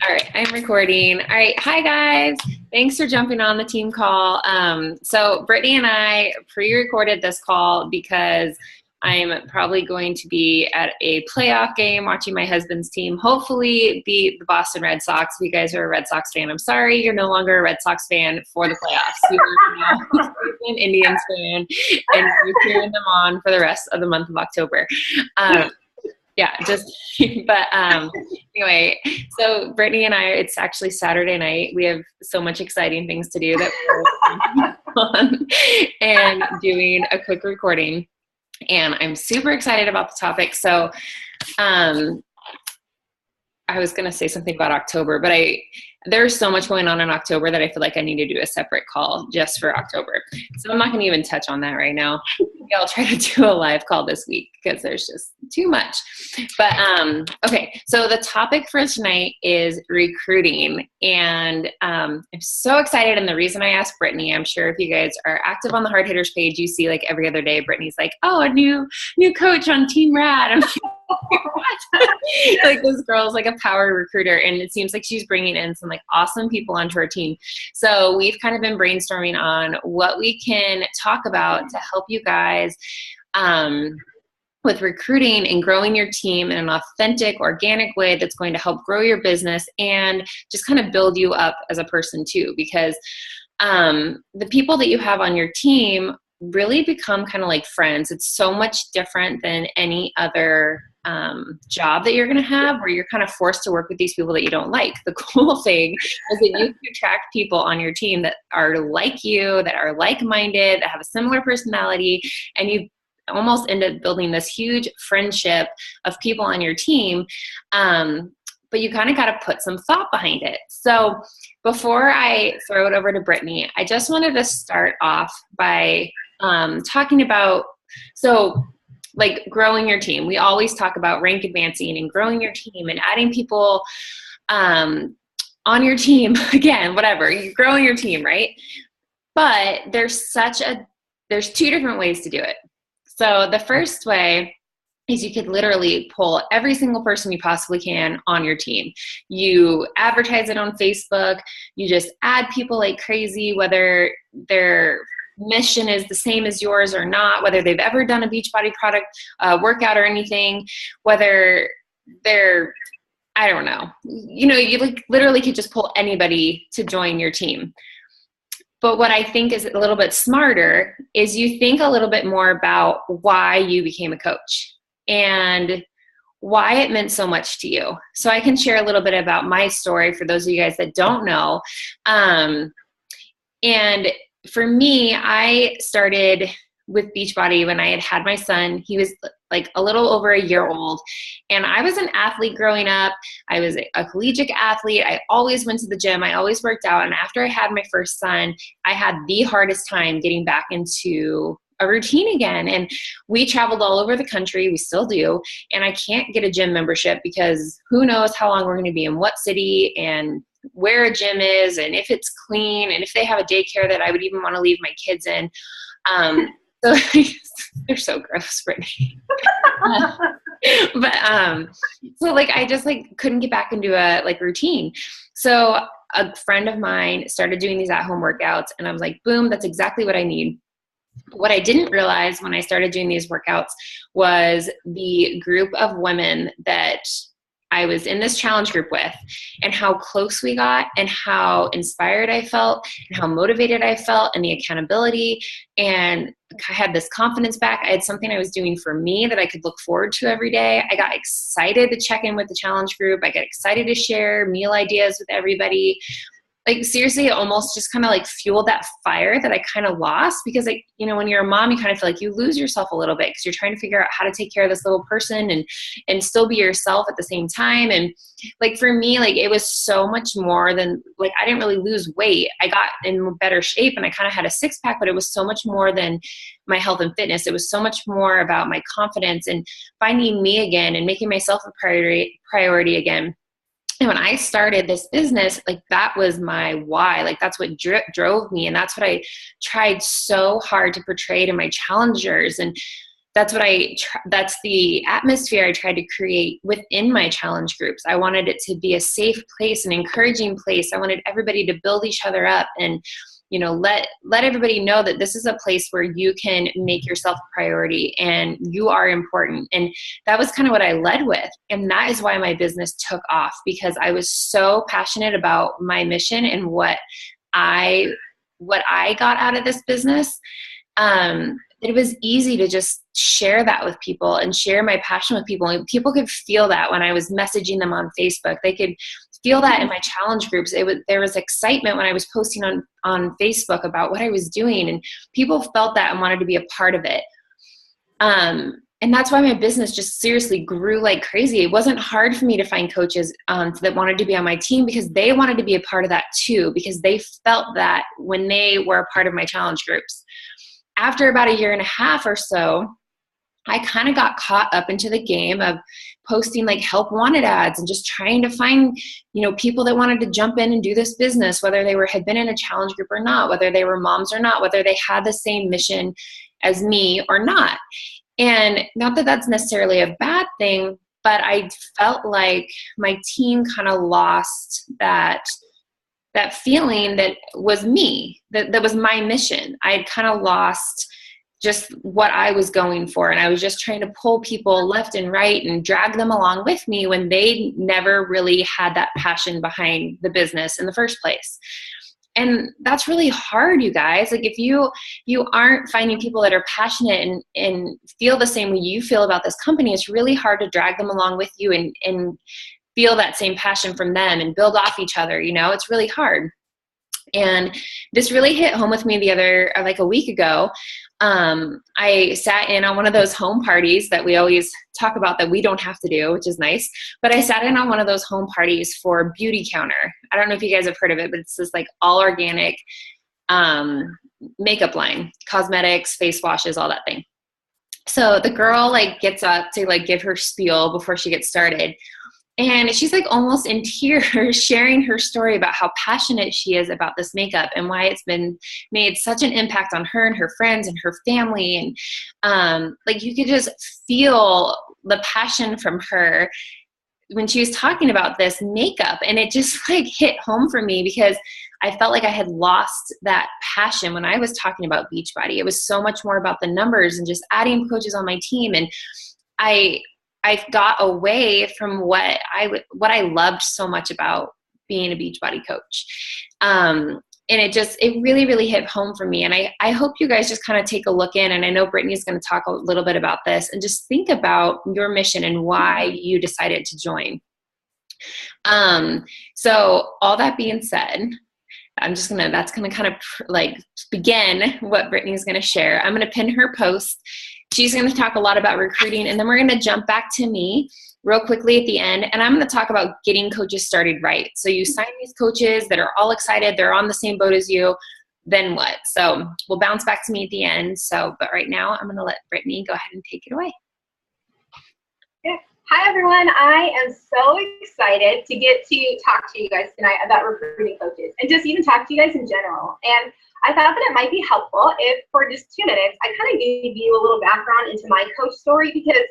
All right, I'm recording. All right, hi guys. Thanks for jumping on the team call. So Brittany and I pre-recorded this call because I'm probably going to be at a playoff game watching my husband's team hopefully beat the Boston Red Sox. If you guys are a Red Sox fan, I'm sorry, you're no longer a Red Sox fan for the playoffs. You are now an Indians fan, and you're cheering them on for the rest of the month of October. Yeah, but anyway, so Brittany and I, it's actually Saturday night. We have so much exciting things to do that we're on and doing a quick recording. And I'm super excited about the topic. So I was going to say something about October, but there's so much going on in October that I feel like I need to do a separate call just for October. So I'm not going to even touch on that right now. Maybe I'll try to do a live call this week because there's just too much. But okay, so the topic for tonight is recruiting. And I'm so excited. And the reason I asked Brittany, I'm sure if you guys are active on the Hard Hitters page, you see like every other day, Brittany's like, oh, a new coach on Team Rad. I'm what? Like this girl's like a power recruiter, and it seems like she's bringing in some like awesome people onto her team. So we've kind of been brainstorming on what we can talk about to help you guys with recruiting and growing your team in an authentic, organic way that's going to help grow your business and just kind of build you up as a person too, because the people that you have on your team really become kind of like friends. It's so much different than any other job that you're going to have where you're kind of forced to work with these people that you don't like. The cool thing is that you can attract people on your team that are like you, that are like-minded, that have a similar personality, and you almost end up building this huge friendship of people on your team. But you kind of got to put some thought behind it. So before I throw it over to Brittany, I just wanted to start off by talking about, so like growing your team. We always talk about rank advancing and growing your team and adding people on your team. Again, whatever, you're growing your team, right? But there's two different ways to do it. So the first way is you could literally pull every single person you possibly can on your team. You advertise it on Facebook. You just add people like crazy, whether their mission is the same as yours or not, whether they've ever done a Beachbody product workout or anything, whether they're, I don't know, you like literally could just pull anybody to join your team. But what I think is a little bit smarter is you think a little bit more about why you became a coach and why it meant so much to you. So I can share a little bit about my story for those of you guys that don't know. And for me, I started with Beachbody when I had my son. He was like a little over a year old. And I was an athlete growing up. I was a collegiate athlete. I always went to the gym. I always worked out. And after I had my first son, I had the hardest time getting back into a routine again. And we traveled all over the country. We still do. And I can't get a gym membership because who knows how long we're going to be in what city and where a gym is and if it's clean and if they have a daycare that I would even want to leave my kids in. So they're so gross, Brittany. So like I just like couldn't get back into a like routine. So a friend of mine started doing these at-home workouts, and I was like, boom, that's exactly what I need. What I didn't realize when I started doing these workouts was the group of women that I was in this challenge group with, and how close we got, and how inspired I felt, and how motivated I felt, and the accountability. And I had this confidence back. I had something I was doing for me that I could look forward to every day. I got excited to check in with the challenge group. I got excited to share meal ideas with everybody. Like seriously, it almost just kind of like fueled that fire that I kind of lost, because like, when you're a mom, you kind of feel like you lose yourself a little bit because you're trying to figure out how to take care of this little person and still be yourself at the same time. And like for me, like it was so much more than like, I didn't really lose weight. I got in better shape and I kind of had a six pack, but it was so much more than my health and fitness. It was so much more about my confidence and finding me again and making myself a priority again. And when I started this business, like that was my why. Like that's what drove me. And that's what I tried so hard to portray to my challengers. And that's what that's the atmosphere I tried to create within my challenge groups. I wanted it to be a safe place, an encouraging place. I wanted everybody to build each other up and, let everybody know that this is a place where you can make yourself a priority and you are important. And that was kind of what I led with. And that is why my business took off, because I was so passionate about my mission and what I got out of this business. It was easy to just share that with people and share my passion with people. And people could feel that when I was messaging them on Facebook. They could feel that in my challenge groups. There was excitement when I was posting on Facebook about what I was doing, and people felt that and wanted to be a part of it. And that's why my business just seriously grew like crazy. It wasn't hard for me to find coaches that wanted to be on my team, because they wanted to be a part of that too, because they felt that when they were a part of my challenge groups. After about a year and a half or so, I kind of got caught up into the game of posting like help wanted ads and just trying to find, people that wanted to jump in and do this business, whether they had been in a challenge group or not, whether they were moms or not, whether they had the same mission as me or not. And not that that's necessarily a bad thing, but I felt like my team kind of lost that feeling that was me, that was my mission. I had kind of lost just what I was going for. And I was just trying to pull people left and right and drag them along with me when they never really had that passion behind the business in the first place. And that's really hard, you guys. Like if you aren't finding people that are passionate and feel the same way you feel about this company, it's really hard to drag them along with you and feel that same passion from them and build off each other. It's really hard. And this really hit home with me like a week ago. I sat in on one of those home parties that we always talk about that we don't have to do, which is nice. But I sat in on one of those home parties for Beauty Counter. I don't know if you guys have heard of it, but it's this like all organic makeup line, cosmetics, face washes, all that thing. So the girl gets up to give her spiel before she gets started. And she's almost in tears sharing her story about how passionate she is about this makeup and why it's been made such an impact on her and her friends and her family. And you could just feel the passion from her when she was talking about this makeup. And it just hit home for me, because I felt like I had lost that passion when I was talking about Beachbody. It was so much more about the numbers and just adding coaches on my team. And I got away from what I loved so much about being a Beachbody coach. And it really, really hit home for me. And I hope you guys just kind of take a look in, and I know Brittany's going to talk a little bit about this, and just think about your mission and why you decided to join. So all that being said, that's going to kind of begin what Brittany's going to share. I'm going to pin her post. She's going to talk a lot about recruiting, and then we're going to jump back to me real quickly at the end, and I'm going to talk about getting coaches started right. So you sign these coaches that are all excited, they're on the same boat as you, then what? So we'll bounce back to me at the end. But right now I'm going to let Brittany go ahead and take it away. Yeah. Hi, everyone. I am so excited to get to talk to you guys tonight about recruiting coaches, and just even talk to you guys in general. And I thought that it might be helpful if for just 2 minutes, I kind of gave you a little background into my coach story, because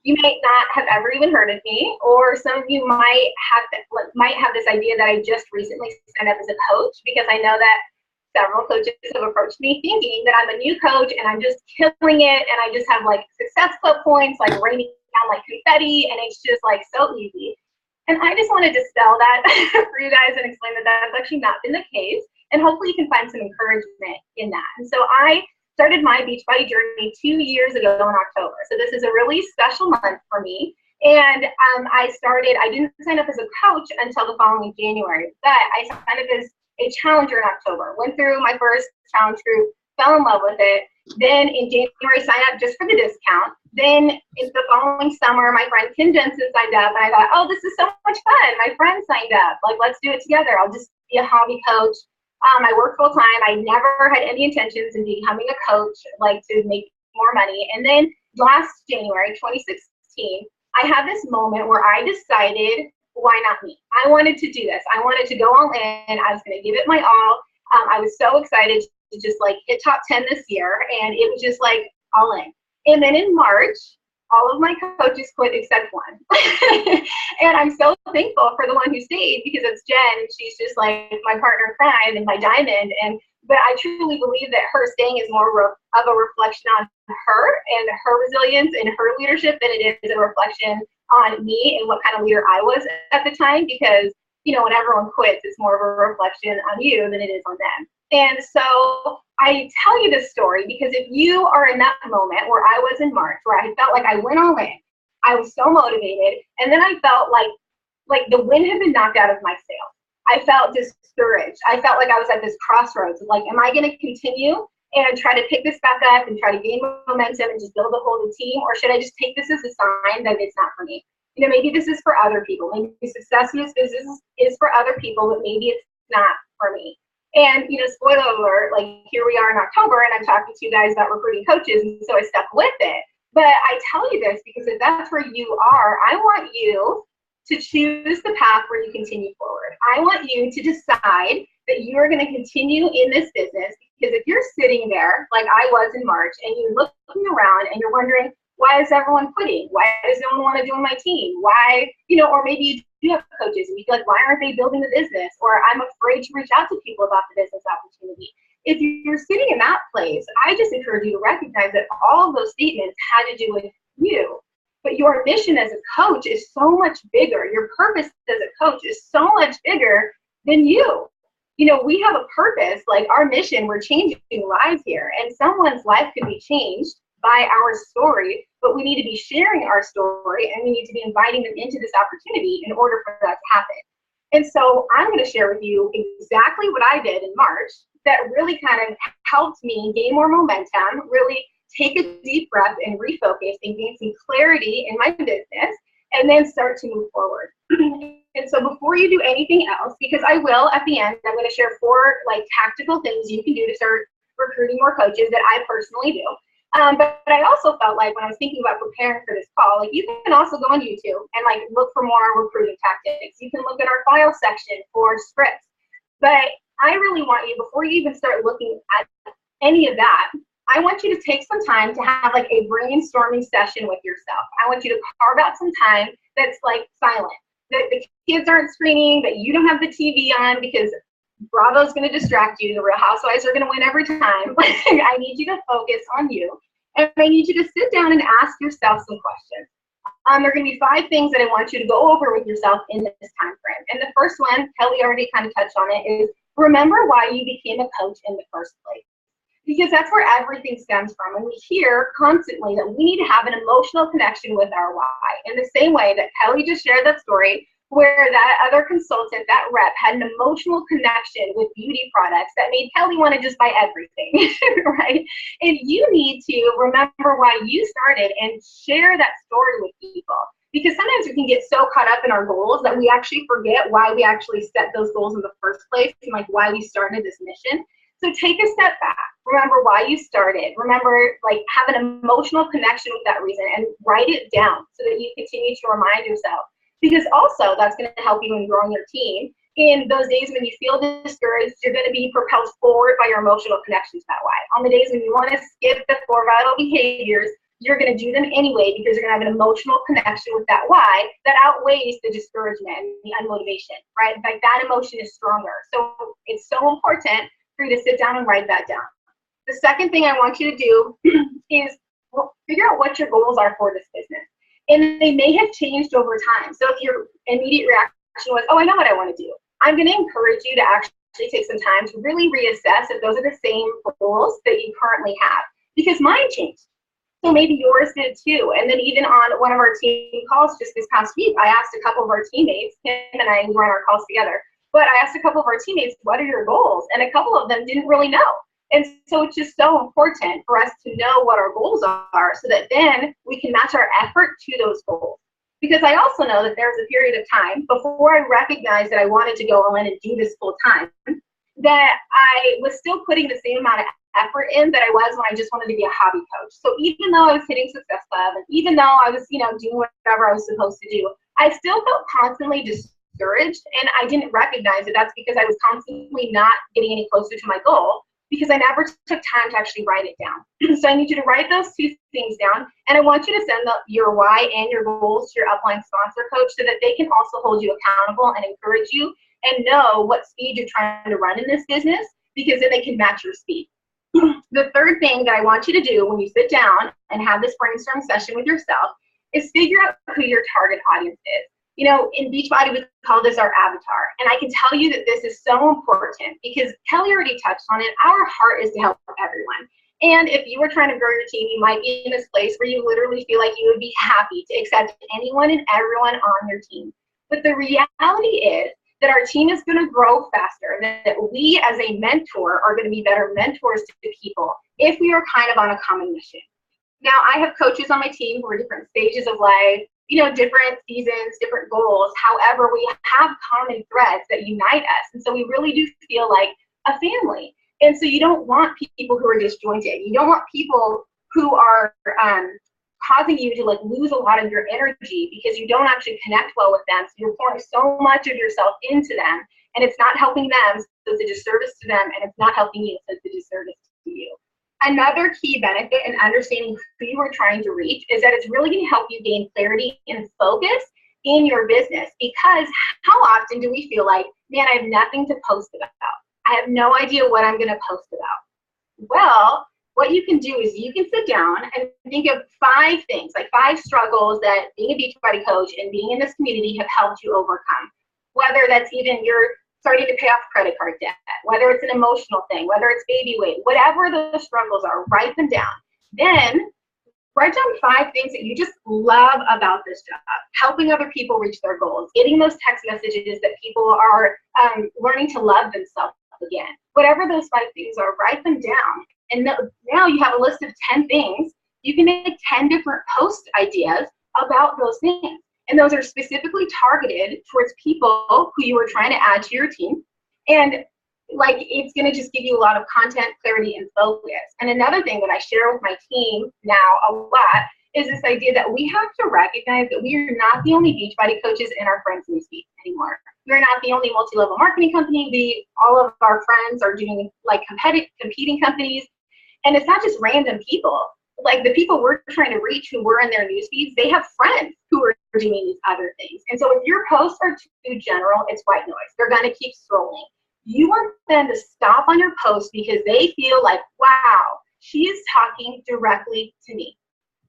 you might not have ever even heard of me, or some of you might have this idea that I just recently signed up as a coach, because I know that several coaches have approached me thinking that I'm a new coach and I'm just killing it, and I just have success club points raining down like confetti, and it's just so easy. And I just want to dispel that for you guys and explain that that's actually not been the case. And hopefully you can find some encouragement in that. And so I started my Beachbody journey 2 years ago in October. So this is a really special month for me. And I didn't sign up as a coach until the following January, but I signed up as a challenger in October. Went through my first challenge group, fell in love with it. Then in January, signed up just for the discount. Then in the following summer, my friend Kim Jensen signed up, and I thought, oh, this is so much fun. My friend signed up. Let's do it together. I'll just be a hobby coach. I work full time. I never had any intentions in becoming a coach, to make more money. And then last January, 2016, I had this moment where I decided, why not me? I wanted to do this. I wanted to go all in. I was going to give it my all. I was so excited to just hit top 10 this year. And it was just all in. And then in March, all of my coaches quit except one. And I'm so thankful for the one who stayed, because it's Jen. She's just like my partner in crime and my diamond. But I truly believe that her staying is more of a reflection on her and her resilience and her leadership than it is a reflection on me and what kind of leader I was at the time. Because, you know, when everyone quits, it's more of a reflection on you than it is on them. And so I tell you this story because if you are in that moment where I was in March, where I felt like I went all in, I was so motivated, and then I felt like the wind had been knocked out of my sails. I felt discouraged. I felt like I was at this crossroads of like, am I going to continue and try to pick this back up and try to gain momentum and just build a whole new team, or should I just take this as a sign that it's not for me? You know, maybe this is for other people. Maybe success in this business is for other people, but maybe it's not for me. And, you know, spoiler alert, like here we are in October and I'm talking to you guys about recruiting coaches, and so I stuck with it. But I tell you this because if that's where you are, I want you to choose the path where you continue forward. I want you to decide that you're going to continue in this business, because if you're sitting there like I was in March and you're looking around and you're wondering, why is everyone quitting? Why does no one want to join my team? Why, you know, or maybe you have coaches and you feel like, why aren't they building the business? Or I'm afraid to reach out to people about the business opportunity. If you're sitting in that place, I just encourage you to recognize that all of those statements had to do with you. But your mission as a coach is so much bigger. Your purpose as a coach is so much bigger than you. You know, we have a purpose, like our mission, we're changing lives here, and someone's life can be changed by our story, but we need to be sharing our story, and we need to be inviting them into this opportunity in order for that to happen. And so I'm going to share with you exactly what I did in March that really kind of helped me gain more momentum, really take a deep breath and refocus and gain some clarity in my business, and then start to move forward. And so before you do anything else, because I will at the end, I'm going to share 4 like tactical things you can do to start recruiting more coaches that I personally do. But I also felt like when I was thinking about preparing for this call, like you can also go on YouTube and like look for more recruiting tactics. You can look at our file section for scripts. But I really want you, before you even start looking at any of that, I want you to take some time to have like a brainstorming session with yourself. I want you to carve out some time that's like silent, that the kids aren't screaming, that you don't have the TV on because Bravo's going to distract you. The Real Housewives are going to win every time. I need you to focus on you. And I need you to sit down and ask yourself some questions. There are going to be 5 things that I want you to go over with yourself in this time frame. And the first one, Kelly already kind of touched on it, is remember why you became a coach in the first place. Because that's where everything stems from. And we hear constantly that we need to have an emotional connection with our why. In the same way that Kelly just shared that story, where that other consultant, that rep, had an emotional connection with beauty products that made Kelly want to just buy everything, right? And you need to remember why you started and share that story with people. Because sometimes we can get so caught up in our goals that we actually forget why we actually set those goals in the first place and like why we started this mission. So take a step back. Remember why you started. Remember, like, have an emotional connection with that reason and write it down so that you continue to remind yourself. Because also that's going to help you in growing your team. In those days when you feel discouraged, you're going to be propelled forward by your emotional connection to that why. On the days when you want to skip the 4 vital behaviors, you're going to do them anyway because you're going to have an emotional connection with that why that outweighs the discouragement and the unmotivation, right? Like that emotion is stronger. So it's so important for you to sit down and write that down. The second thing I want you to do is figure out what your goals are for this business. And they may have changed over time. So if your immediate reaction was, oh, I know what I want to do, I'm going to encourage you to actually take some time to really reassess if those are the same goals that you currently have. Because mine changed. So maybe yours did too. And then even on one of our team calls just this past week, I asked a couple of our teammates, Kim and I run our calls together, but I asked a couple of our teammates, what are your goals? And a couple of them didn't really know. And so it's just so important for us to know what our goals are so that then we can match our effort to those goals. Because I also know that there was a period of time before I recognized that I wanted to go all in and do this full time, that I was still putting the same amount of effort in that I was when I just wanted to be a hobby coach. So even though I was hitting Success Club and even though I was, doing whatever I was supposed to do, I still felt constantly discouraged, and I didn't recognize that that's because I was constantly not getting any closer to my goal. because I never took time to actually write it down. So I need you to write those two things down, and I want you to send your why and your goals to your upline sponsor coach so that they can also hold you accountable and encourage you and know what speed you're trying to run in this business, because then they can match your speed. The third thing that I want you to do when you sit down and have this brainstorm session with yourself is figure out who your target audience is. You know, in Beachbody, we call this our avatar. And I can tell you that this is so important because Kelly already touched on it. Our heart is to help everyone. And if you were trying to grow your team, you might be in this place where you literally feel like you would be happy to accept anyone and everyone on your team. But the reality is that our team is going to grow faster, that we as a mentor are going to be better mentors to people if we are kind of on a common mission. Now, I have coaches on my team who are different stages of life, you know, different seasons, different goals. However, we have common threads that unite us. And so we really do feel like a family. And so you don't want people who are disjointed. You don't want people who are causing you to like lose a lot of your energy because you don't actually connect well with them. So you're pouring so much of yourself into them, and it's not helping them, so it's a disservice to them, and it's not helping you, so it's a disservice to you. Another key benefit in understanding who you are trying to reach is that it's really going to help you gain clarity and focus in your business, because how often do we feel like, man, I have nothing to post about. I have no idea what I'm going to post about. Well, what you can do is you can sit down and think of 5 things, like 5 struggles that being a Beachbody coach and being in this community have helped you overcome. Whether that's even you're starting to pay off credit card debt, whether it's an emotional thing, whether it's baby weight, whatever the struggles are, write them down. Then write down 5 things that you just love about this job: helping other people reach their goals, getting those text messages that people are learning to love themselves again. Whatever those 5 things are, write them down. And now you have a list of 10 things. You can make 10 different post ideas about those things. And those are specifically targeted towards people who you are trying to add to your team. And like, it's going to just give you a lot of content, clarity, and focus. And another thing that I share with my team now a lot is this idea that we have to recognize that we are not the only Beachbody coaches in our friends' newsfeed anymore. We're not the only multi-level marketing company. All of our friends are doing like competing companies. And it's not just random people. Like the people we're trying to reach who were in their news feeds, they have friends who are doing these other things. And so if your posts are too general, it's white noise. They're going to keep scrolling. You want them to stop on your post because they feel like, wow, she is talking directly to me.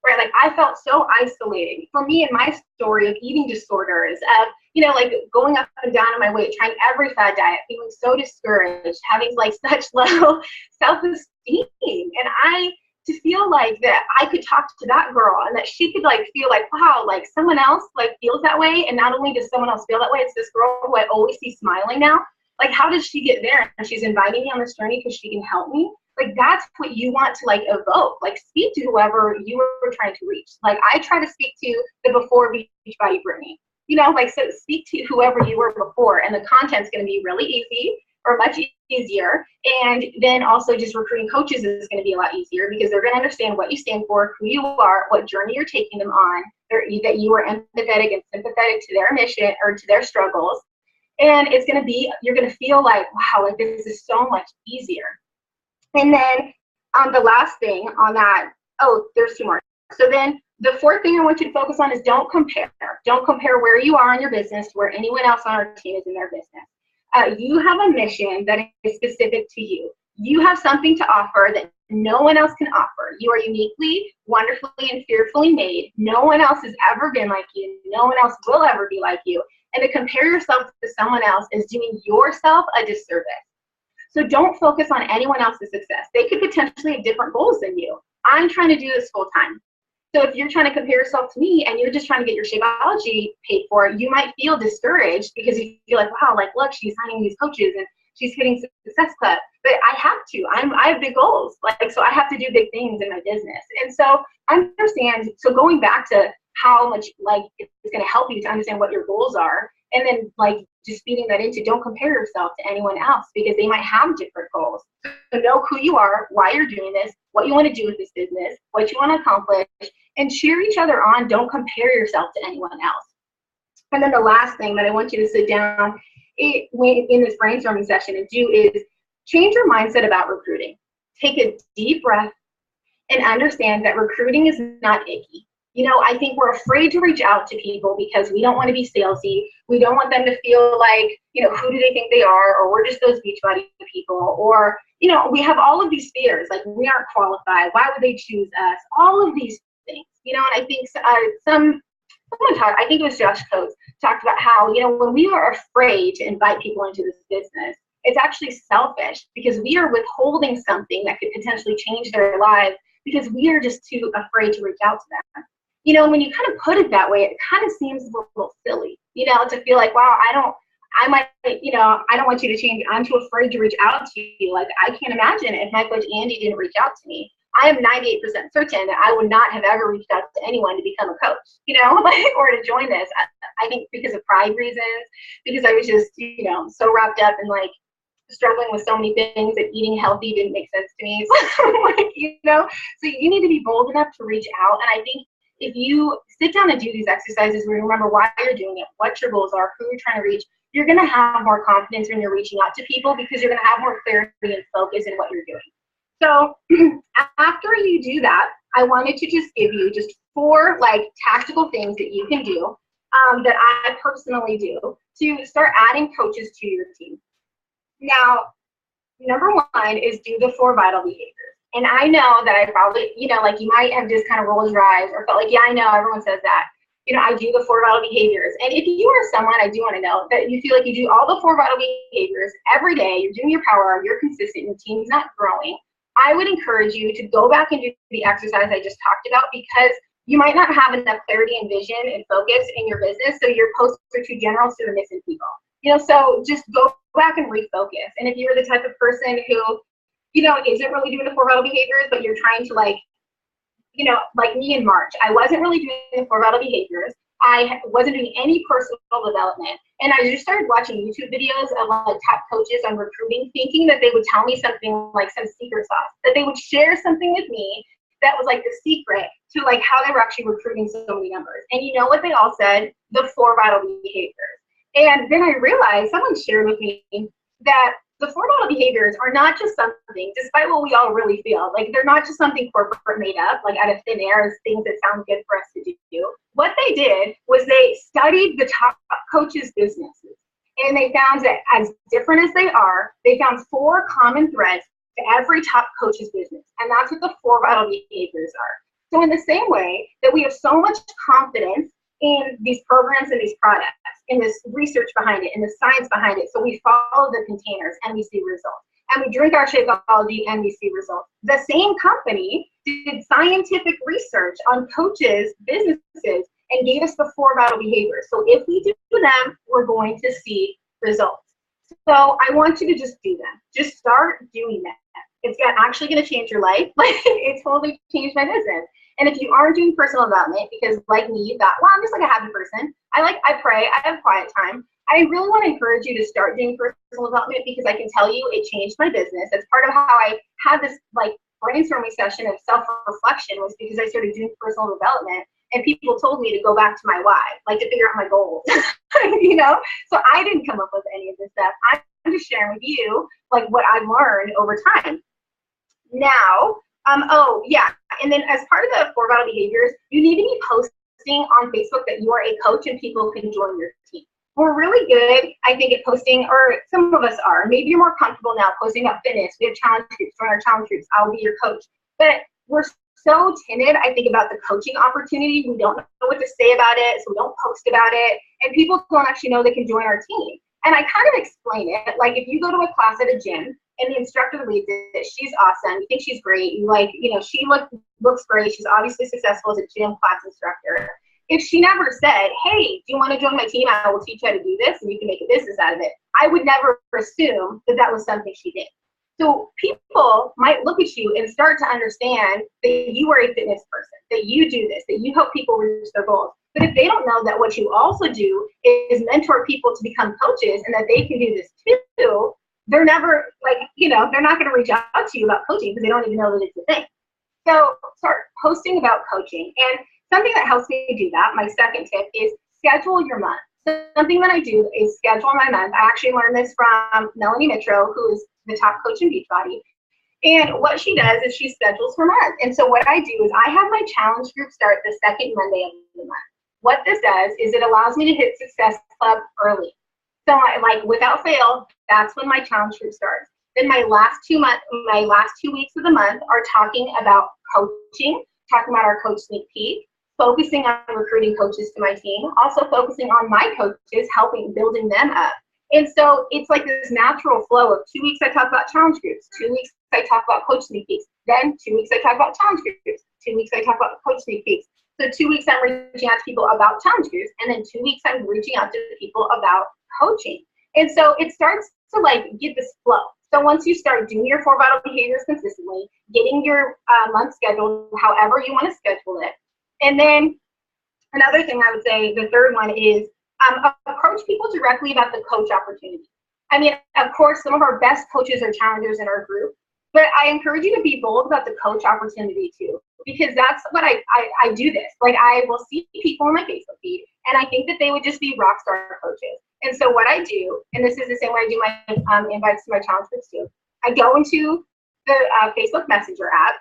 Right? Like I felt so isolated. For me and my story of eating disorders, of, you know, like going up and down in my weight, trying every fad diet, feeling so discouraged, having like such low self-esteem. And I to feel like that I could talk to that girl and that she could like feel like, wow, like someone else like feels that way. And not only does someone else feel that way, it's this girl who I always see smiling now. Like, how does she get there? And she's inviting me on this journey because she can help me. Like, that's what you want to like evoke. Like, speak to whoever you were trying to reach. Like, I try to speak to the before Beachbody Brittany. You know, like, so speak to whoever you were before, and the content's going to be really easy or much easier. And then also just recruiting coaches is going to be a lot easier because they're going to understand what you stand for, who you are, what journey you're taking them on, that you are empathetic and sympathetic to their mission or to their struggles. And it's going to be, you're going to feel like, wow, like this is so much easier. And then the last thing on that, oh, there's 2 more. So then the 4th thing I want you to focus on is don't compare. Don't compare where you are in your business to where anyone else on our team is in their business. You have a mission that is specific to you. You have something to offer that no one else can offer. You are uniquely, wonderfully, and fearfully made. No one else has ever been like you. No one else will ever be like you. And to compare yourself to someone else is doing yourself a disservice. So don't focus on anyone else's success. They could potentially have different goals than you. I'm trying to do this full time. So if you're trying to compare yourself to me and you're just trying to get your Shakeology paid for, you might feel discouraged because you feel like, wow, like, look, she's signing these coaches and she's hitting Success Club. But I have to. I have big goals. Like, so I have to do big things in my business. And so I understand. So going back to how much like it's going to help you to understand what your goals are, and then like just feeding that into, don't compare yourself to anyone else because they might have different goals. So know who you are, why you're doing this, what you want to do with this business, what you want to accomplish, and cheer each other on. Don't compare yourself to anyone else. And then the last thing that I want you to sit down in this brainstorming session and do is change your mindset about recruiting. Take a deep breath and understand that recruiting is not icky. I think we're afraid to reach out to people because we don't want to be salesy. We don't want them to feel like, who do they think they are? Or we're just those beachbody people. Or, we have all of these fears, like we aren't qualified. Why would they choose us? All of these things, and I think someone talked, I think it was Josh Coates, talked about how, when we are afraid to invite people into this business, it's actually selfish because we are withholding something that could potentially change their lives because we are just too afraid to reach out to them. When you kind of put it that way, it kind of seems a little silly, to feel like, wow, I don't want you to change. I'm too afraid to reach out to you. Like, I can't imagine if my coach Andy didn't reach out to me. I am 98% certain that I would not have ever reached out to anyone to become a coach, or to join this. I think because of pride reasons, because I was just, so wrapped up in like struggling with so many things that eating healthy didn't make sense to me. So you need to be bold enough to reach out. And I think if you sit down and do these exercises where you remember why you're doing it, what your goals are, who you're trying to reach, you're going to have more confidence when you're reaching out to people because you're going to have more clarity and focus in what you're doing. So after you do that, I wanted to just give you just 4 tactical things that you can do that I personally do to start adding coaches to your team. Now, number 1 is do the 4 vital behaviors. And I know that I probably, you might have just kind of rolled your eyes or felt like, yeah, I know, everyone says that. I do the 4 vital behaviors. And if you are someone, I do want to know that you feel like you do all the 4 vital behaviors every day, you're doing your power, you're consistent, your team's not growing, I would encourage you to go back and do the exercise I just talked about because you might not have enough clarity and vision and focus in your business, so your posts are too general, so you're missing people. So just go back and refocus. And if you're the type of person who isn't really doing the 4 vital behaviors, but you're trying to like me in March, I wasn't really doing the 4 vital behaviors. I wasn't doing any personal development. And I just started watching YouTube videos of top coaches on recruiting, thinking that they would tell me something like some secret sauce, that they would share something with me that was like the secret to how they were actually recruiting so many numbers. And you know what they all said? The 4 vital behaviors. And then I realized someone shared with me that the 4 vital behaviors are not just something, despite what we all really feel, they're not just something corporate made up, out of thin air as things that sound good for us to do. What they did was they studied the top coaches' businesses. And they found that as different as they are, they found 4 common threads to every top coach's business. And that's what the 4 vital behaviors are. So in the same way that we have so much confidence in these programs and these products, in this research behind it, in the science behind it. So we follow the containers and we see results. And we drink our Shakeology and we see results. The same company did scientific research on coaches' businesses and gave us the 4 vital behaviors. So if we do them, we're going to see results. So I want you to just do them. Just start doing that. It's actually going to change your life. It totally changed my business. And if you aren't doing personal development, because like me, you thought, well, I'm just a happy person. I pray, I have quiet time. I really want to encourage you to start doing personal development because I can tell you it changed my business. It's part of how I had this brainstorming session of self-reflection was because I started doing personal development and people told me to go back to my why, to figure out my goals, So I didn't come up with any of this stuff. I'm just sharing with you what I've learned over time. Now, oh yeah, and then as part of the 4 vital behaviors, you need to be posting on Facebook that you are a coach and people can join your team. We're really good, I think, at posting, or some of us are. Maybe you're more comfortable now posting about fitness. We have challenge groups, join our challenge groups. I'll be your coach. But we're so timid, I think, about the coaching opportunity. We don't know what to say about it, so we don't post about it. And people don't actually know they can join our team. And I kind of explain it, if you go to a class at a gym, and the instructor leads it, she's awesome, you think she's great, she looks great, she's obviously successful as a gym class instructor. If she never said, hey, do you want to join my team? I will teach you how to do this, and you can make a business out of it, I would never assume that that was something she did. So people might look at you and start to understand that you are a fitness person, that you do this, that you help people reach their goals. But if they don't know that what you also do is mentor people to become coaches and that they can do this too, they're never they're not going to reach out to you about coaching because they don't even know that it's a thing. So start posting about coaching. And something that helps me do that, my second tip, is schedule your month. So something that I do is schedule my month. I actually learned this from Melanie Mitro, who is the top coach in Beachbody. And what she does is she schedules her month. And so what I do is I have my challenge group start the second Monday of the month. What this does is it allows me to hit Success Club early. So like without fail, that's when my challenge group starts. Then my last 2 weeks of the month are talking about coaching, talking about our coach sneak peek, focusing on recruiting coaches to my team, also focusing on my coaches, helping building them up. And so it's like this natural flow of 2 weeks I talk about challenge groups, 2 weeks I talk about coach sneak peeks, then 2 weeks I talk about challenge groups, 2 weeks I talk about coach sneak peeks. So 2 weeks I'm reaching out to people about challenge groups, and then 2 weeks I'm reaching out to people about coaching. And so it starts to like get this flow. So once you start doing your 4 vital behaviors consistently, getting your month scheduled however you want to schedule it, and then another thing I would say, the third one is approach people directly about the coach opportunity. I mean, of course, some of our best coaches are challengers in our group, but I encourage you to be bold about the coach opportunity too, because that's what I do this. Like I will see people on my Facebook feed, and I think that they would just be rock star coaches. And so what I do, and this is the same way I do my invites to my challenge groups too, I go into the Facebook Messenger app,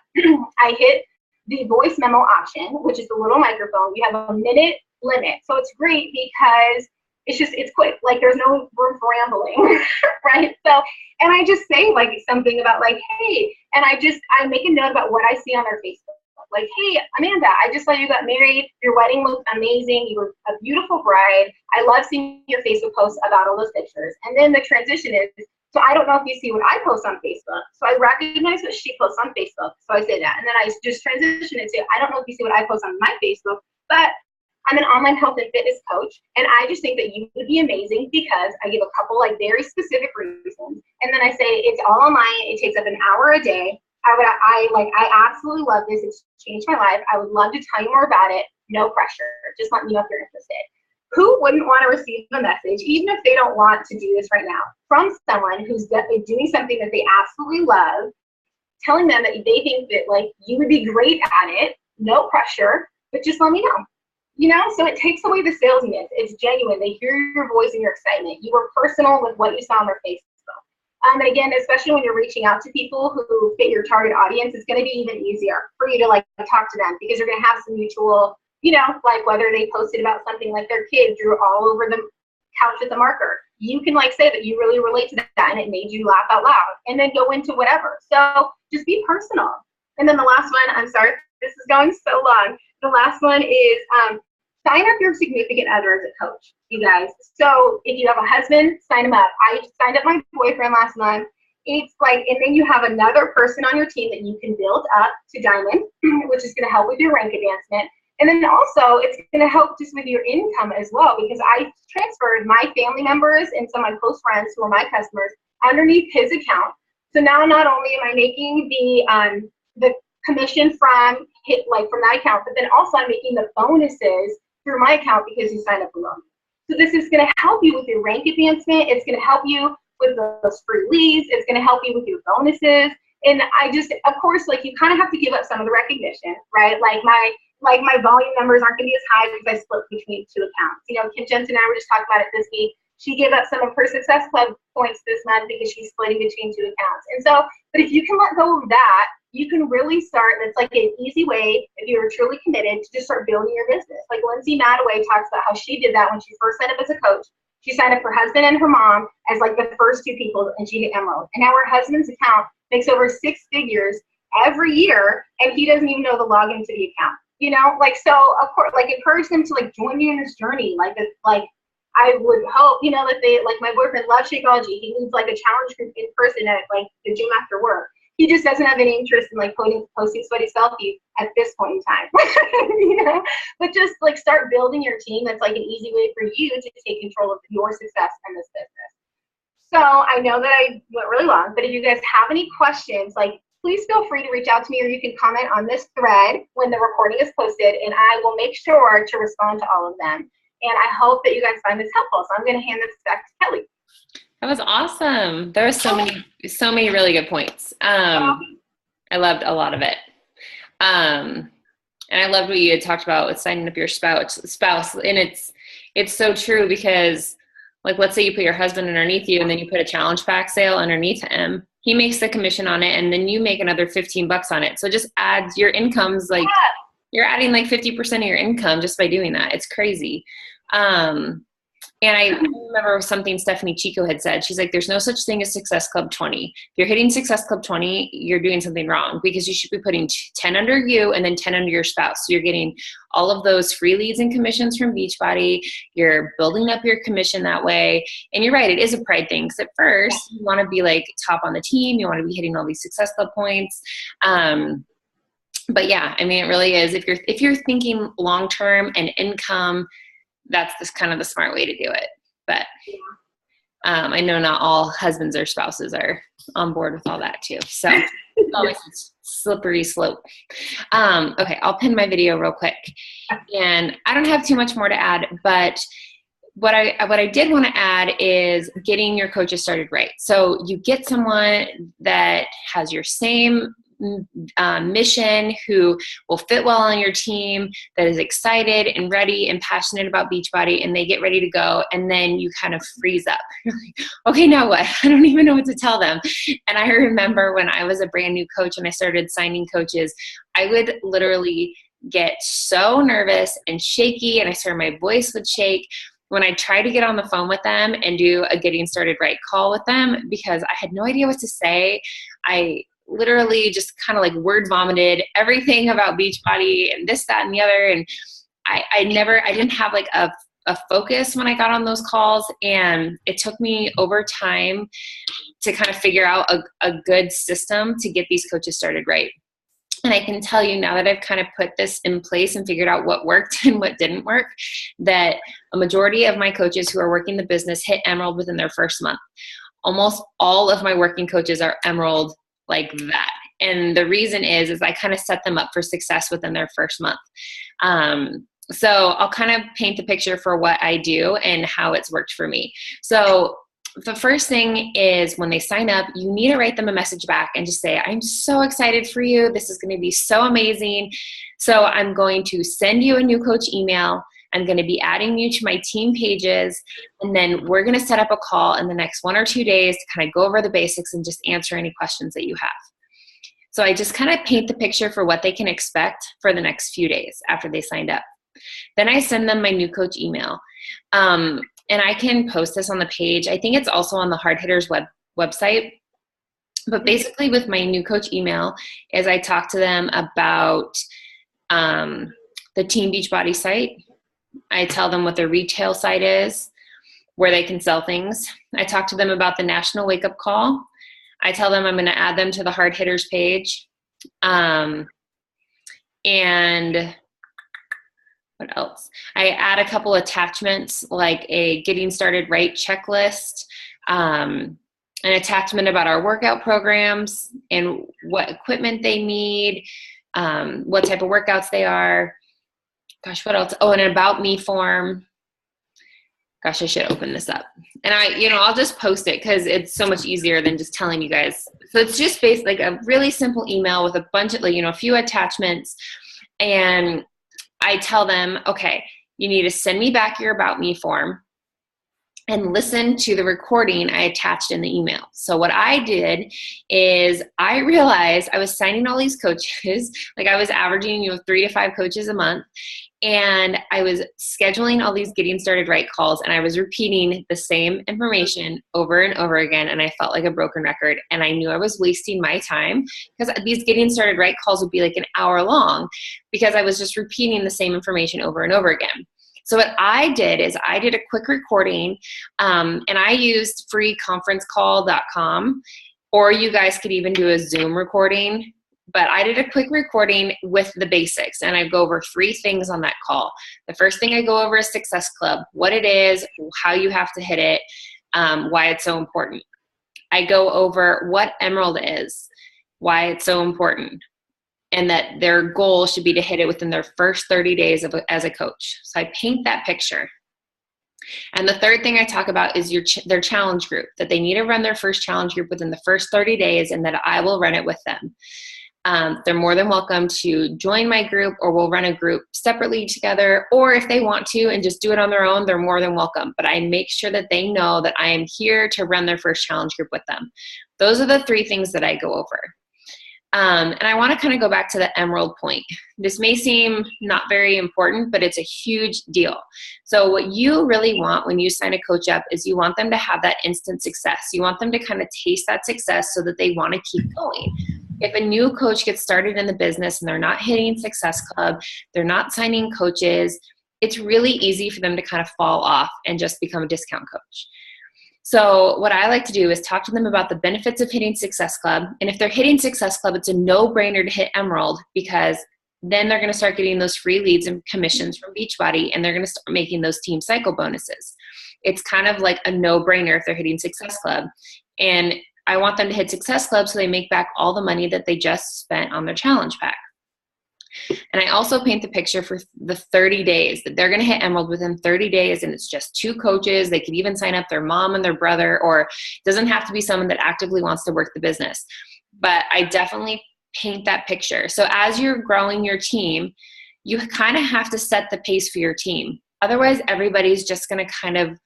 I hit the voice memo option, which is the little microphone. You have a minute limit. So it's great because it's quick. Like there's no room for rambling, right? So, and I just say like something about like, hey, and I make a note about what I see on their Facebook. Like, hey, Amanda, I just saw you got married. Your wedding looked amazing. You were a beautiful bride. I love seeing your Facebook posts about all those pictures. And then the transition is, so I don't know if you see what I post on Facebook. So I recognize what she posts on Facebook. So I say that. And then I just transition into, I don't know if you see what I post on my Facebook, but I'm an online health and fitness coach. And I just think that you would be amazing because I give a couple like very specific reasons. And then I say, it's all online. It takes up an hour a day. I absolutely love this. It's changed my life. I would love to tell you more about it. No pressure. Just let me know if you're interested. Who wouldn't want to receive a message, even if they don't want to do this right now, from someone who's doing something that they absolutely love, telling them that they think that like you would be great at it, no pressure, but just let me know. You know, so it takes away the sales myth. It's genuine. They hear your voice and your excitement. You were personal with what you saw on their Facebook. And again, especially when you're reaching out to people who fit your target audience, it's going to be even easier for you to like talk to them because you're going to have some mutual, you know, like whether they posted about something like their kid drew all over the couch with a marker. You can like say that you really relate to that and it made you laugh out loud and then go into whatever. So just be personal. And then the last one, I'm sorry, this is going so long. The last one is sign up your significant other as a coach, you guys. So if you have a husband, sign him up. I signed up my boyfriend last month. It's like, and then you have another person on your team that you can build up to diamond, which is going to help with your rank advancement. And then also it's going to help just with your income as well, because I transferred my family members and some of my close friends who are my customers underneath his account. So now not only am I making the commission from that account, but then also I'm making the bonuses through my account because you signed up alone. So this is going to help you with your rank advancement. It's going to help you with those free leads. It's going to help you with your bonuses. And I just, of course, like you kind of have to give up some of the recognition, right? Like my volume numbers aren't going to be as high because I split between 2 accounts. You know, Kim Jensen and I were just talking about it this week. She gave up some of her Success Club points this month because she's splitting between 2 accounts. And so, but if you can let go of that, you can really start, and it's like an easy way, if you're truly committed, to just start building your business. Like Lindsay Madaway talks about how she did that when she first signed up as a coach. She signed up her husband and her mom as like the first 2 people, and she hit Emerald. And now her husband's account makes over 6 figures every year, and he doesn't even know the login to the account. You know, like, so of course, like encourage them to like join you in this journey. Like I would hope, you know, that they, like my boyfriend loves Shakeology. He leads like a challenge group in person at like the gym after work. He just doesn't have any interest in like posting sweaty selfies at this point in time, you know, but just like start building your team. That's like an easy way for you to take control of your success in this business. So I know that I went really long, but if you guys have any questions, like please feel free to reach out to me, or you can comment on this thread when the recording is posted, and I will make sure to respond to all of them. And I hope that you guys find this helpful. So I'm going to hand this back to Kelly. That was awesome. There were so many really good points. I loved a lot of it. And I loved what you had talked about with signing up your spouse. And it's so true, because like, let's say you put your husband underneath you and then you put a challenge pack sale underneath him. He makes the commission on it, and then you make another $15 on it. So it just adds your income's like, you're adding like 50% of your income just by doing that. It's crazy. And I remember something Stephanie Chico had said. She's like, there's no such thing as Success Club 20. If you're hitting Success Club 20, you're doing something wrong, because you should be putting 10 under you and then 10 under your spouse. So you're getting all of those free leads and commissions from Beachbody. You're building up your commission that way. And you're right, it is a pride thing. Because at first, you want to be like top on the team. You want to be hitting all these Success Club points. But yeah, I mean, it really is. If you're thinking long-term and income, that's this kind of the smart way to do it. But I know not all husbands or spouses are on board with all that too. So it's always a slippery slope. Okay, I'll pin my video real quick. And I don't have too much more to add, but what I did want to add is getting your coaches started right. So you get someone that has your same mission, who will fit well on your team, that is excited and ready and passionate about Beachbody, and they get ready to go, and then you kind of freeze up. You're like, okay, now what? I don't even know what to tell them. And I remember when I was a brand new coach and I started signing coaches, I would literally get so nervous and shaky, and I swear my voice would shake when I tried to get on the phone with them and do a getting started right call with them, because I had no idea what to say. I literally just kind of like word vomited everything about Beachbody and this, that, and the other. And I didn't have like a focus when I got on those calls. And it took me over time to kind of figure out a good system to get these coaches started right. And I can tell you now that I've kind of put this in place and figured out what worked and what didn't work, that a majority of my coaches who are working the business hit Emerald within their first month. Almost all of my working coaches are Emerald like that. And the reason is I kind of set them up for success within their first month. So I'll kind of paint the picture for what I do and how it's worked for me. So the first thing is, when they sign up, you need to write them a message back and just say, I'm so excited for you. This is going to be so amazing. So I'm going to send you a new coach email. I'm going to be adding you to my team pages, and then we're going to set up a call in the next 1 or 2 days to kind of go over the basics and just answer any questions that you have. So I just kind of paint the picture for what they can expect for the next few days after they signed up. Then I send them my new coach email. And I can post this on the page. I think it's also on the Hard Hitters website. But basically with my new coach email is I talk to them about the Team Beachbody site. I tell them what their retail site is, where they can sell things. I talk to them about the National Wake Up Call. I tell them I'm going to add them to the Hard Hitters page. And what else? I add a couple attachments, like a getting started right checklist, an attachment about our workout programs and what equipment they need, what type of workouts they are. Gosh, what else? Oh, an about me form. Gosh, I should open this up. And I'll just post it because it's so much easier than just telling you guys. So it's just basically like a really simple email with a bunch of, a few attachments. And I tell them, okay, you need to send me back your about me form and listen to the recording I attached in the email. So what I did is I realized I was signing all these coaches, like I was averaging 3 to 5 coaches a month, and I was scheduling all these getting started right calls, and I was repeating the same information over and over again, and I felt like a broken record, and I knew I was wasting my time because these getting started right calls would be like an hour long because I was just repeating the same information over and over again. So what I did is I did a quick recording, and I used freeconferencecall.com, or you guys could even do a Zoom recording. But I did a quick recording with the basics, and I go over 3 things on that call. The first thing I go over is Success Club, what it is, how you have to hit it, why it's so important. I go over what Emerald is, why it's so important, and that their goal should be to hit it within their first 30 days as a coach. So I paint that picture. And the third thing I talk about is their challenge group, that they need to run their first challenge group within the first 30 days and that I will run it with them. They're more than welcome to join my group, or we'll run a group separately together, or if they want to and just do it on their own, they're more than welcome. But I make sure that they know that I am here to run their first challenge group with them. Those are the 3 things that I go over. And I want to kind of go back to the emerald point. This may seem not very important, but it's a huge deal. So what you really want when you sign a coach up is you want them to have that instant success. You want them to kind of taste that success so that they want to keep going. If a new coach gets started in the business and they're not hitting Success Club, they're not signing coaches, it's really easy for them to kind of fall off and just become a discount coach. So what I like to do is talk to them about the benefits of hitting Success Club. And if they're hitting Success Club, it's a no-brainer to hit Emerald, because then they're going to start getting those free leads and commissions from Beachbody, and they're going to start making those team cycle bonuses. It's kind of like a no-brainer if they're hitting Success Club. And I want them to hit Success Club so they make back all the money that they just spent on their challenge pack. And I also paint the picture for the 30 days that they're going to hit Emerald within 30 days. And it's just 2 coaches. They could even sign up their mom and their brother, or it doesn't have to be someone that actively wants to work the business. But I definitely paint that picture. So as you're growing your team, you kind of have to set the pace for your team. Otherwise, everybody's just going to kind of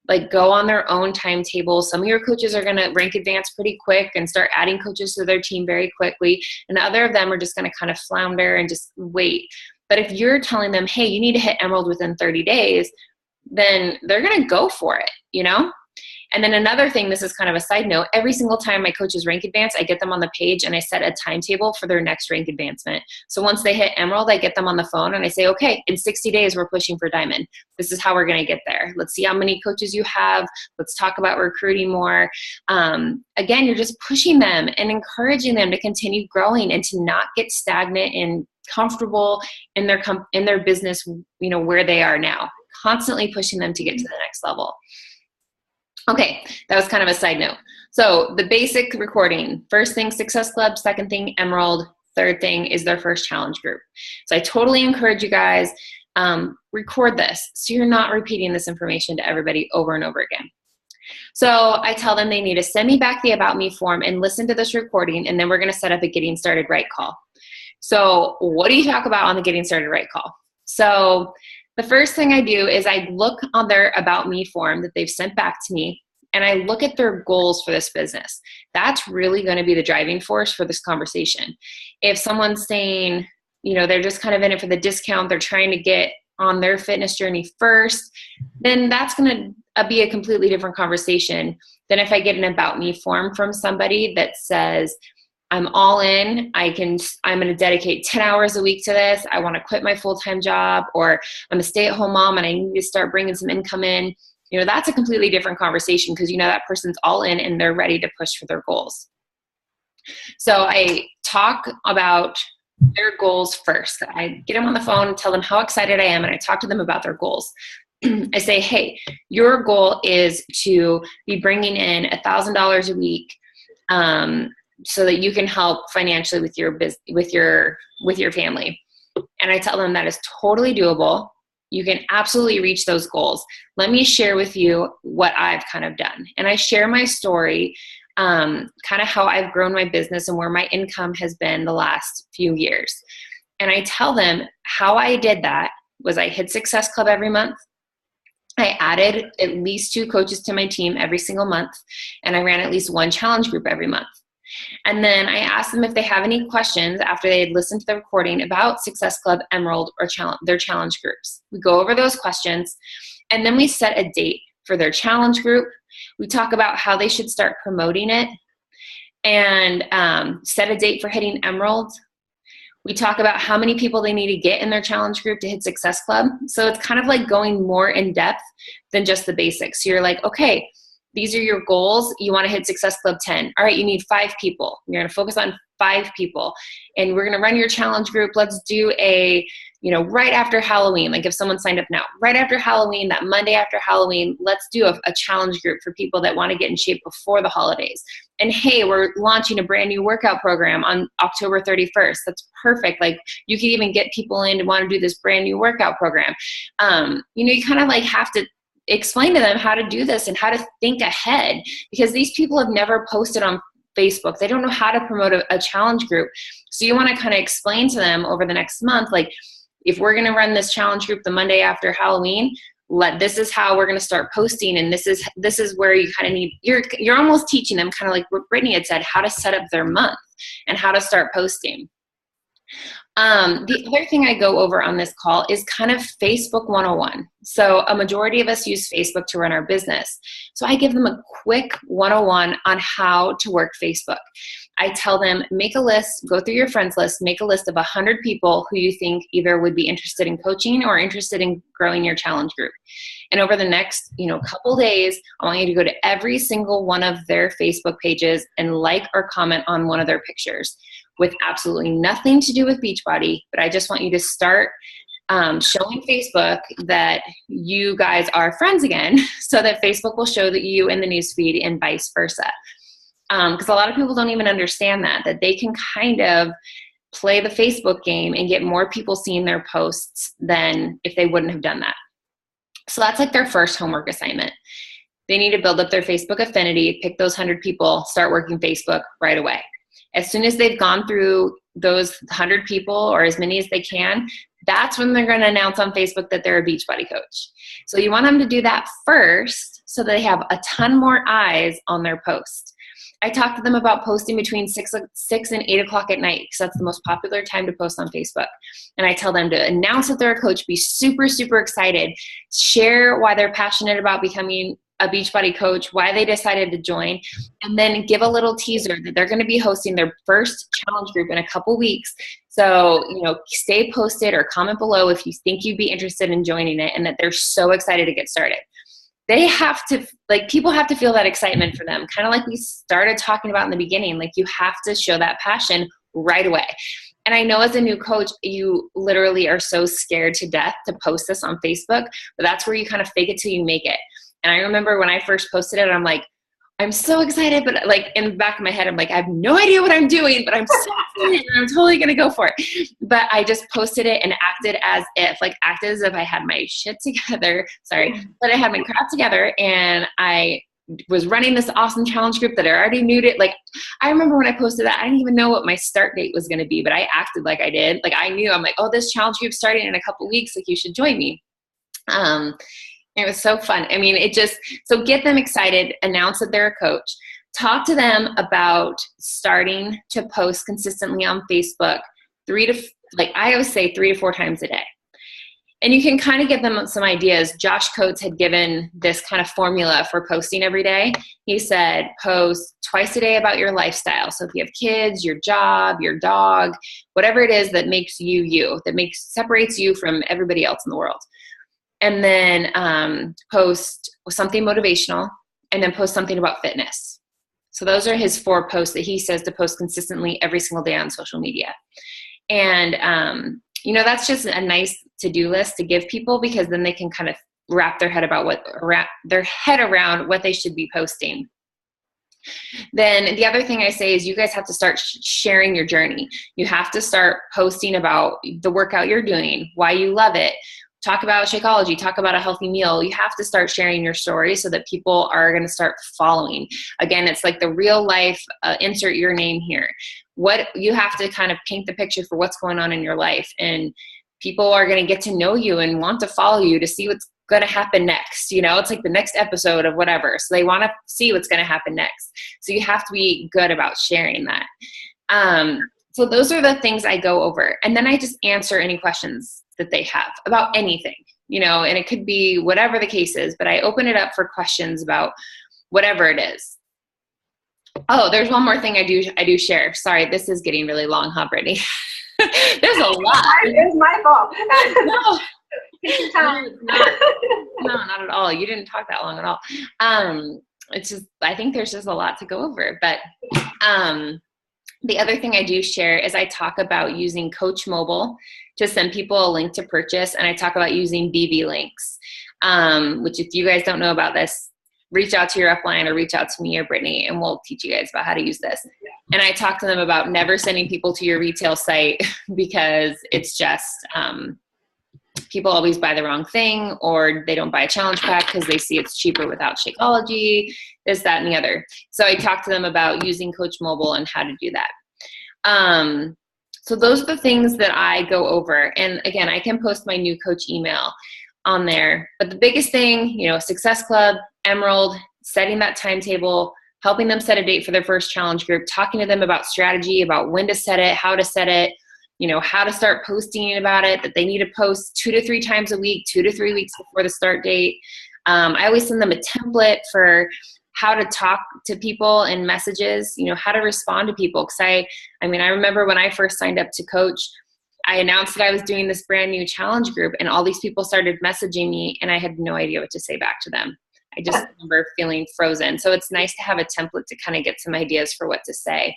like go on their own timetable. Some of your coaches are going to rank advance pretty quick and start adding coaches to their team very quickly. And other of them are just going to kind of flounder and just wait. But if you're telling them, hey, you need to hit Emerald within 30 days, then they're going to go for it, you know? And then another thing, this is kind of a side note, every single time my coaches rank advance, I get them on the page and I set a timetable for their next rank advancement. So once they hit Emerald, I get them on the phone and I say, okay, in 60 days, we're pushing for Diamond. This is how we're going to get there. Let's see how many coaches you have. Let's talk about recruiting more. Again, you're just pushing them and encouraging them to continue growing and to not get stagnant and comfortable in their business, you know, where they are now, constantly pushing them to get to the next level. Okay, that was kind of a side note. So the basic recording, first thing, Success Club, second thing, Emerald, third thing is their first challenge group. So I totally encourage you guys, record this so you're not repeating this information to everybody over and over again. So I tell them they need to send me back the About Me form and listen to this recording, and then we're gonna set up a Getting Started Right call. So what do you talk about on the Getting Started Right call? So the first thing I do is I look on their About Me form that they've sent back to me, and I look at their goals for this business. That's really going to be the driving force for this conversation. If someone's saying, you know, they're just kind of in it for the discount, they're trying to get on their fitness journey first, then that's going to be a completely different conversation than if I get an About Me form from somebody that says, I'm all in, I'm going to dedicate 10 hours a week to this, I want to quit my full-time job, or I'm a stay-at-home mom and I need to start bringing some income in. You know, that's a completely different conversation, because you know that person's all in and they're ready to push for their goals. So I talk about their goals first. I get them on the phone and tell them how excited I am, and I talk to them about their goals. I say, hey, your goal is to be bringing in $1,000 a week, so that you can help financially with your family. And I tell them that is totally doable. You can absolutely reach those goals. Let me share with you what I've kind of done. And I share my story, kind of how I've grown my business and where my income has been the last few years. And I tell them how I did that was I hit Success Club every month. I added at least 2 coaches to my team every single month. And I ran at least 1 challenge group every month. And then I asked them if they have any questions after they had listened to the recording about Success Club, Emerald, or their challenge groups. We go over those questions, and then we set a date for their challenge group. We talk about how they should start promoting it, and set a date for hitting Emerald. We talk about how many people they need to get in their challenge group to hit Success Club. So it's kind of like going more in depth than just the basics. So you're like, okay, these are your goals. You want to hit Success Club 10. All right, you need 5 people. You're going to focus on 5 people. And we're going to run your challenge group. Let's do right after Halloween. Like if someone signed up now, right after Halloween, that Monday after Halloween, let's do a challenge group for people that want to get in shape before the holidays. And hey, we're launching a brand new workout program on October 31st. That's perfect. Like you could even get people in to want to do this brand new workout program. You kind of like have to explain to them how to do this and how to think ahead, because these people have never posted on Facebook. They don't know how to promote a challenge group. So you want to kind of explain to them over the next month, like, if we're going to run this challenge group the Monday after Halloween, this is how we're going to start posting. And this is where you kind of need, you're almost teaching them, kind of like what Brittany had said, how to set up their month and how to start posting. The other thing I go over on this call is kind of Facebook 101. So a majority of us use Facebook to run our business. So I give them a quick 101 on how to work Facebook. I tell them, make a list, go through your friends list, make a list of 100 people who you think either would be interested in coaching or interested in growing your challenge group. And over the next, couple days, I want you to go to every single one of their Facebook pages and like or comment on one of their pictures, with absolutely nothing to do with Beachbody. But I just want you to start showing Facebook that you guys are friends again, so that Facebook will show that you in the newsfeed and vice versa. Because a lot of people don't even understand that they can kind of play the Facebook game and get more people seeing their posts than if they wouldn't have done that. So that's like their first homework assignment. They need to build up their Facebook affinity, pick those 100 people, start working Facebook right away. As soon as they've gone through those 100 people, or as many as they can, that's when they're going to announce on Facebook that they're a Beachbody coach. So you want them to do that first so they have a ton more eyes on their post. I talk to them about posting between 6 and 8 o'clock at night, because that's the most popular time to post on Facebook. And I tell them to announce that they're a coach, be super, super excited, share why they're passionate about becoming a Beachbody coach, why they decided to join, and then give a little teaser that they're going to be hosting their first challenge group in a couple weeks. So, stay posted or comment below if you think you'd be interested in joining it, and that they're so excited to get started. They have to, people have to feel that excitement for them. Kind of like we started talking about in the beginning, you have to show that passion right away. And I know as a new coach, you literally are so scared to death to post this on Facebook, but that's where you kind of fake it till you make it. And I remember when I first posted it, I'm like, I'm so excited, but in the back of my head, I'm like, I have no idea what I'm doing, but I'm so excited and I'm totally going to go for it. But I just posted it and acted as if I had my shit together. Sorry, but I had my crap together, and I was running this awesome challenge group that I already knew it. I remember when I posted that, I didn't even know what my start date was going to be, but I acted like I did. I knew, I'm like, oh, this challenge group's starting in a couple weeks. You should join me. It was so fun. I mean, so get them excited, announce that they're a coach, talk to them about starting to post consistently on Facebook I always say 3 to 4 times a day. And you can kind of give them some ideas. Josh Coates had given this kind of formula for posting every day. He said, post twice a day about your lifestyle. So if you have kids, your job, your dog, whatever it is that makes you, that separates you from everybody else in the world. And then post something motivational, and then post something about fitness. So those are his 4 posts that he says to post consistently every single day on social media. And, that's just a nice to-do list to give people, because then they can kind of wrap their head around what they should be posting. Then the other thing I say is you guys have to start sharing your journey. You have to start posting about the workout you're doing, why you love it. Talk about Shakeology, talk about a healthy meal. You have to start sharing your story so that people are going to start following. Again, it's like the real life, insert your name here. What you have to kind of paint the picture for what's going on in your life, and people are going to get to know you and want to follow you to see what's going to happen next. It's like the next episode of whatever. So they want to see what's going to happen next. So you have to be good about sharing that. So those are the things I go over. And then I just answer any questions that they have about anything, and it could be whatever the case is, but I open it up for questions about whatever it is. Oh, there's one more thing I do share. Sorry, this is getting really long, huh, Brittany? There's a lot. It's my fault. No. Take your time. No, not at all. You didn't talk that long at all. It's just, I think there's just a lot to go over, but, the other thing I do share is I talk about using Coach Mobile to send people a link to purchase, and I talk about using BB links, which if you guys don't know about this, reach out to your upline or reach out to me or Brittany, and we'll teach you guys about how to use this. And I talk to them about never sending people to your retail site, because it's just people always buy the wrong thing, or they don't buy a challenge pack because they see it's cheaper without Shakeology. this, that, and the other. So I talked to them about using Coach Mobile and how to do that. So those are the things that I go over. And again, I can post my new coach email on there. But the biggest thing, Success Club, Emerald, setting that timetable, helping them set a date for their first challenge group, talking to them about strategy, about when to set it, how to set it, how to start posting about it, that they need to post 2 to 3 times a week, 2 to 3 weeks before the start date. I always send them a template for how to talk to people in messages, how to respond to people. Because I remember when I first signed up to coach, I announced that I was doing this brand new challenge group, and all these people started messaging me, and I had no idea what to say back to them. I just remember feeling frozen. So it's nice to have a template to kind of get some ideas for what to say.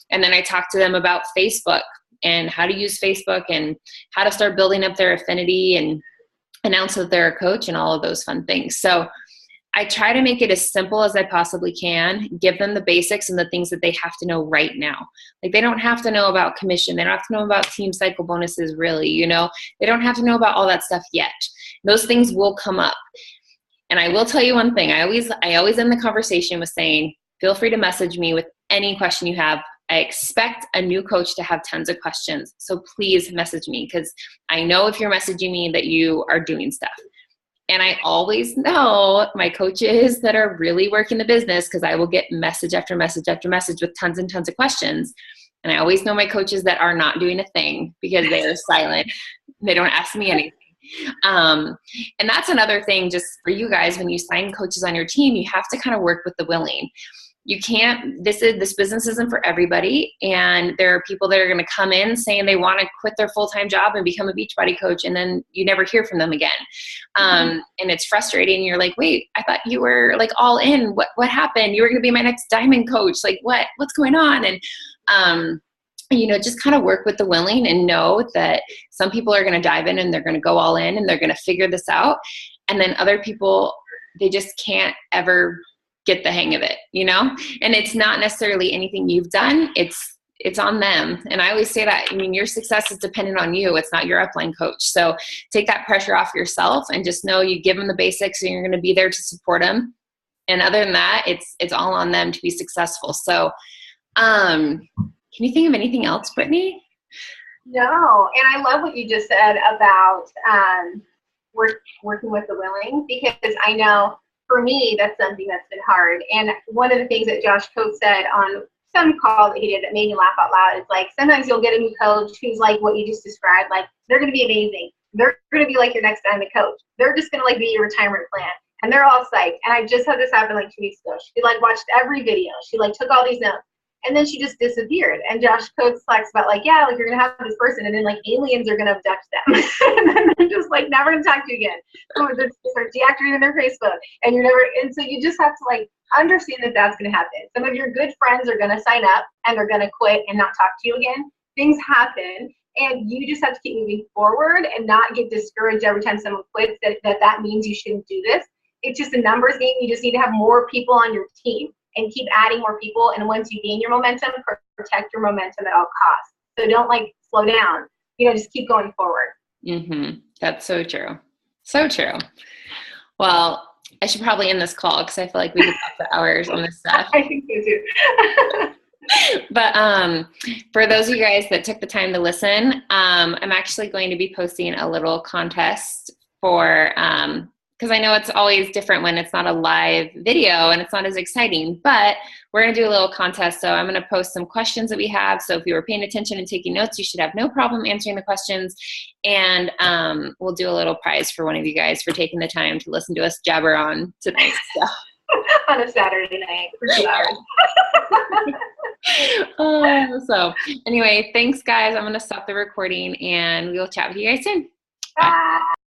And then I talked to them about Facebook and how to use Facebook and how to start building up their affinity and announce that they're a coach and all of those fun things. So I try to make it as simple as I possibly can, give them the basics and the things that they have to know right now. Like, they don't have to know about commission. They don't have to know about team cycle bonuses, really, They don't have to know about all that stuff yet. Those things will come up. And I will tell you one thing. I always end the conversation with saying, feel free to message me with any question you have. I expect a new coach to have tons of questions. So please message me, because I know if you're messaging me that you are doing stuff. And I always know my coaches that are really working the business, because I will get message after message after message with tons and tons of questions. And I always know my coaches that are not doing a thing because they are silent. They don't ask me anything. And that's another thing just for you guys. When you sign coaches on your team, you have to kind of work with the willing. You can't, this business isn't for everybody. And there are people that are going to come in saying they want to quit their full-time job and become a Beachbody coach, and then you never hear from them again. And it's frustrating. You're like, wait, I thought you were like all in. What happened? You were going to be my next diamond coach. Like, what's going on? And, just kind of work with the willing and know that some people are going to dive in and they're going to go all in and they're going to figure this out. And then other people, they just can't ever get the hang of it, and it's not necessarily anything you've done. It's on them. And I always say that, your success is dependent on you. It's not your upline coach. So take that pressure off yourself and just know you give them the basics and you're going to be there to support them. And other than that, it's all on them to be successful. So, can you think of anything else, Brittany? No. And I love what you just said about working with the willing, because I know for me, that's something that's been hard. And one of the things that Josh Coates said on some call that he did that made me laugh out loud is, like, sometimes you'll get a new coach who's like what you just described. Like, they're going to be amazing. They're going to be like your next diamond coach. They're just going to be your retirement plan. And they're all psyched. And I just had this happen 2 weeks ago. She watched every video. She took all these notes. And then she just disappeared. And Josh Coates talks about you're going to have this person, and then aliens are going to abduct them. And then they're just never going to talk to you again. So they start deactivating their Facebook. And so you just have to understand that that's going to happen. Some of your good friends are going to sign up and they're going to quit and not talk to you again. Things happen. And you just have to keep moving forward and not get discouraged every time someone quits that means you shouldn't do this. It's just a numbers game. You just need to have more people on your team and keep adding more people. And once you gain your momentum, protect your momentum at all costs. So don't slow down, just keep going forward. That's so true. So true. Well, I should probably end this call because I feel like we could talk for hours on this stuff. I think so too. But for those of you guys that took the time to listen, I'm actually going to be posting a little contest for, because I know it's always different when it's not a live video and it's not as exciting, but we're going to do a little contest. So I'm going to post some questions that we have. So if you were paying attention and taking notes, you should have no problem answering the questions. And we'll do a little prize for one of you guys for taking the time to listen to us jabber on tonight. On a Saturday night for 2 hours. So anyway, thanks guys. I'm going to stop the recording and we'll chat with you guys soon. Bye.